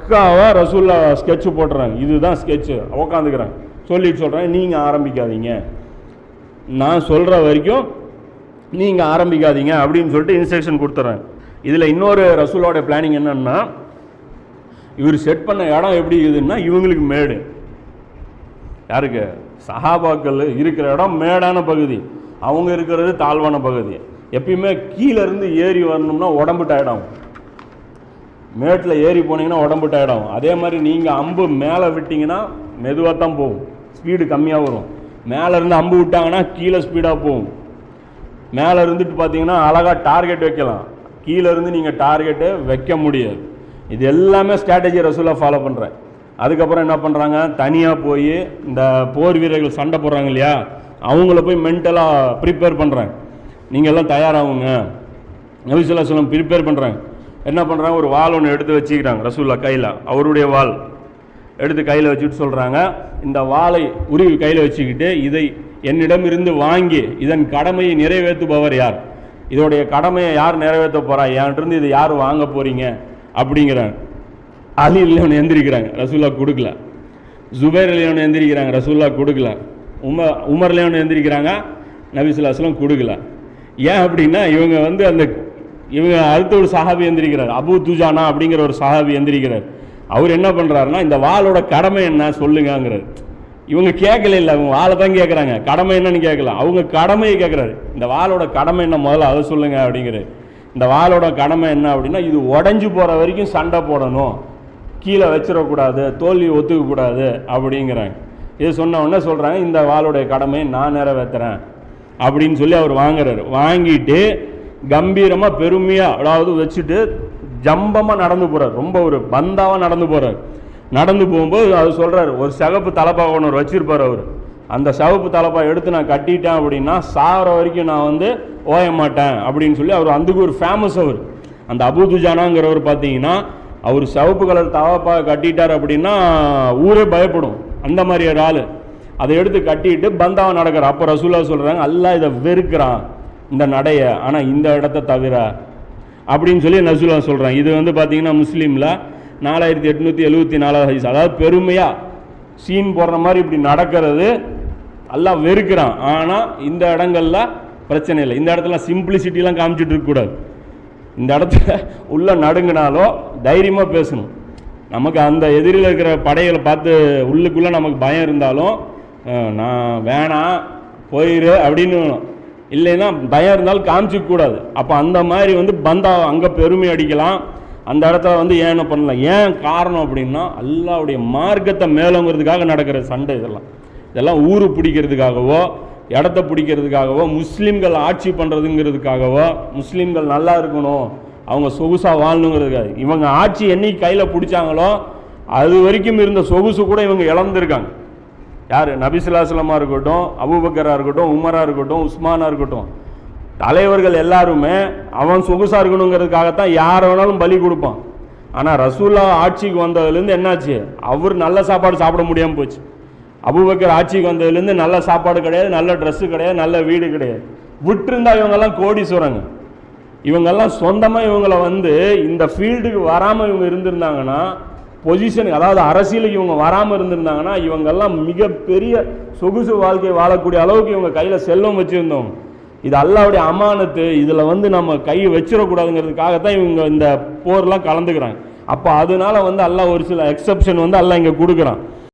பக்காவாக ரசூல்லா ஸ்கெட்சு போட்டுறாங்க. இதுதான் ஸ்கெட்சு. உக்காந்துக்கிறாங்க. சொல்லிட்டு சொல்கிறாங்க, நீங்கள் ஆரம்பிக்காதீங்க, நான் சொல்கிற வரைக்கும் நீங்கள் ஆரம்பிக்காதீங்க அப்படின்னு சொல்லிட்டு இன்ஸ்ட்ரக்ஷன் கொடுத்துட்றாங்க. இதில் இன்னொரு ரசூலோட பிளானிங் என்னன்னா, இவர் செட் பண்ண இடம் எப்படி இருக்குதுன்னா, இவங்களுக்கு மேடு, யாருக்கு, சஹாபாக்கள் இருக்கிற இடம் மேடான பகுதி, அவங்க இருக்கிறது தாழ்வான பகுதி. எப்பயுமே கீழேருந்து ஏறி வரணும்னா உடம்பு டயர்டாகும், மேட்டில் ஏறி போனீங்கன்னா உடம்பு டயர்டாகும். அதே மாதிரி நீங்கள் அம்பு மேலே விட்டிங்கன்னா மெதுவாக தான் போகும், ஸ்பீடு கம்மியாக வரும். மேலேருந்து அம்பு விட்டாங்கன்னா கீழே ஸ்பீடாக போகும். மேலே இருந்துட்டு பார்த்தீங்கன்னா அழகாக டார்கெட் வைக்கலாம், கீழே இருந்து நீங்கள் டார்கெட்டை வைக்க முடியாது. இது எல்லாமே ஸ்ட்ராட்டஜி ரசூலாக ஃபாலோ பண்ணுறேன். அதுக்கப்புறம் என்ன பண்ணுறாங்க, தனியாக போய் இந்த போர் வீரர்கள் சண்டை போடுறாங்க இல்லையா, அவங்கள போய் மென்டலாக ப்ரிப்பேர் பண்ணுறாங்க. நீங்கள் எல்லாம் தயாராகுங்க, நபி ஸல்லல்லாஹு அலைஹி வஸல்லம் ப்ரிப்பேர் பண்ணுறாங்க. என்ன பண்ணுறாங்க, ஒரு வால் ஒன்று எடுத்து வச்சுக்கிறாங்க ரசூல்லா கையில், அவருடைய வால் எடுத்து கையில் வச்சுட்டு சொல்கிறாங்க, இந்த வாளை உருவி கையில் வச்சுக்கிட்டு இதை என்னிடம் இருந்து வாங்கி இதன் கடமையை நிறைவேற்றுபவர் யார், இதோடைய கடமையை யார் நிறைவேற்ற போகிறா, என்கிட்ட இதை யார் வாங்க போகிறீங்க அப்படிங்கிறாங்க. அலி இல்லைன்னு எந்திரிக்கிறாங்க, ரசூல்லா கொடுக்கல. ஜுபைர் இல்லைன்னு எந்திரிக்கிறாங்க, ரசூல்லா கொடுக்கல. உமர் இல்லைன்னு எந்திரிக்கிறாங்க, நபி ஸல்லல்லாஹு அலைஹி வஸல்லம் கொடுக்கல. ஏன் அப்படின்னா, இவங்க அடுத்த ஒரு சஹாபி எந்திரிக்கிறார், அபூ துஜானா அப்படிங்கிற ஒரு சஹாபி எந்திரிக்கிறார். அவர் என்ன பண்ணுறாருன்னா, இந்த வாளோட கடமை என்ன சொல்லுங்கிறார். இவங்க கேட்கல, இல்லை அவங்க வாழை தான் கேட்குறாங்க, கடமை என்னன்னு கேட்கல, அவங்க கடமையை கேட்குறாரு. இந்த வாளோட கடமை என்ன முதல்ல அதை சொல்லுங்க அப்படிங்கிறார். இந்த வாளோட கடமை என்ன அப்படின்னா, இது உடஞ்சி போகிற வரைக்கும் சண்டை போடணும், கீழே வச்சிடக்கூடாது, தோல்வி ஒத்துக்கக்கூடாது அப்படிங்கிறாங்க. இது சொன்ன உடனே சொல்கிறாங்க, இந்த வாளுடைய கடமையை நான் நிறைவேற்றுறேன் அப்படின்னு சொல்லி அவர் வாங்குறாரு. வாங்கிட்டு கம்பீரமாக பெருமையாக அதாவது வச்சுட்டு ஜம்பமாக நடந்து போகிறார், ரொம்ப ஒரு பந்தாவாக நடந்து போகிறார். நடந்து போகும்போது அவர் சொல்கிறார், ஒரு சிகப்பு தலப்பா ஒன்று வச்சிருப்பார் அவர், அந்த சிவப்பு தலப்பா எடுத்து நான் கட்டிட்டேன் அப்படின்னா சாகிற வரைக்கும் நான் வந்து ஓய மாட்டேன் அப்படின்னு சொல்லி அவர் அதுக்கு ஒரு ஃபேமஸ். அவர் அந்த அபூ துஜானாங்கிறவர் பார்த்தீங்கன்னா, அவர் சிவப்பு கலர் தலப்பா கட்டிட்டார் அப்படின்னா ஊரே பயப்படும், அந்த மாதிரி ஒரு ஆள். அதை எடுத்து கட்டிட்டு பந்தாவை நடக்கிறார். அப்போ ரசூலா சொல்கிறாங்க, அல்லாஹ் இதை வெறுக்கிறான் இந்த நடைய, ஆனால் இந்த இடத்த தவிர அப்படின்னு சொல்லி ரசூலா சொல்கிறாங்க. இது வந்து பார்த்தீங்கன்னா முஸ்லீமில் 4874 ஹதீஸ். அதாவது பெருமையாக சீன் போடுற மாதிரி இப்படி நடக்கிறது அல்லாஹ் வெறுக்கிறான், ஆனால் இந்த இடங்கள்ல பிரச்சனை இல்லை. இந்த இடத்துல சிம்பிளிசிட்டிலாம் காமிச்சிட்டு இருக்கக்கூடாது. இந்த இடத்துல உள்ள நடுங்கினாலும் தைரியமாக பேசணும். நமக்கு அந்த எதிரில் இருக்கிற படைகளை பார்த்து உள்ளுக்குள்ளே நமக்கு பயம் இருந்தாலும் நான் வேணாம் போயிரு அப்படின்னு, இல்லைன்னா பயம் இருந்தாலும் காமிச்சிக்கூடாது. அப்போ அந்த மாதிரி வந்து பந்தா அங்கே பெருமை அடிக்கலாம், அந்த இடத்துல வந்து ஏன் பண்ணலாம். ஏன் காரணம் அப்படின்னா, அல்லாஹ்வுடைய மார்க்கத்தை மேலோங்கிறதுக்காக நடக்கிற சண்டை. இதெல்லாம் ஊரு பிடிக்கிறதுக்காகவோ இடத்த பிடிக்கிறதுக்காகவோ முஸ்லீம்கள் ஆட்சி பண்ணுறதுங்கிறதுக்காகவோ முஸ்லீம்கள் நல்லா இருக்கணும், அவங்க சொகுசாக வாழணுங்கிறதுக்காக. இவங்க ஆட்சி என்னைக்கு கையில் பிடிச்சாங்களோ அது வரைக்கும் இருந்த சொகுசு கூட இவங்க இழந்திருக்காங்க. யார், நபி ஸல்லல்லாஹு அலைஹி வஸல்லம் இருக்கட்டும், அபூபக்கராக இருக்கட்டும், உமராக இருக்கட்டும், உஸ்மானாக இருக்கட்டும், தலைவர்கள் எல்லாருமே அவன் சொகுசாக இருக்கணுங்கிறதுக்காகத்தான் யார் வேணாலும் பலி கொடுப்பான். ஆனால் ரசூல்லா ஆட்சிக்கு வந்ததுலேருந்து என்னாச்சு, அவர் நல்ல சாப்பாடு சாப்பிட முடியாமல் போச்சு. அபூபக்கர் ஆட்சிக்கு வந்ததுலேருந்து நல்ல சாப்பாடு கிடையாது, நல்ல ட்ரெஸ்ஸு கிடையாது, நல்ல வீடு கிடையாது. விட்டுருந்தா இவங்கெல்லாம் கோடீஸ்வரங்க. இவங்கெல்லாம் சொந்தமாக இவங்களை வந்து இந்த ஃபீல்டுக்கு வராமல் இவங்க இருந்திருந்தாங்கன்னா, பொசிஷனுக்கு அதாவது அரசியலுக்கு இவங்க வராமல் இருந்திருந்தாங்கன்னா, இவங்கெல்லாம் மிகப்பெரிய சொகுசு வாழ்க்கை வாழக்கூடிய அளவுக்கு இவங்க கையில் செல்வம் வச்சுருந்தோம். இது அல்லாஹ்வுடைய அமானத்து, இதில் வந்து நம்ம கை வச்சிடக்கூடாதுங்கிறதுக்காகத்தான் இவங்க இந்த போர்லாம் கலந்துக்கிறாங்க. அப்போ அதனால வந்து அல்லாஹ் ஒரு சில எக்ஸப்ஷன் வந்து அல்லாஹ் இங்கே கொடுக்குறான்.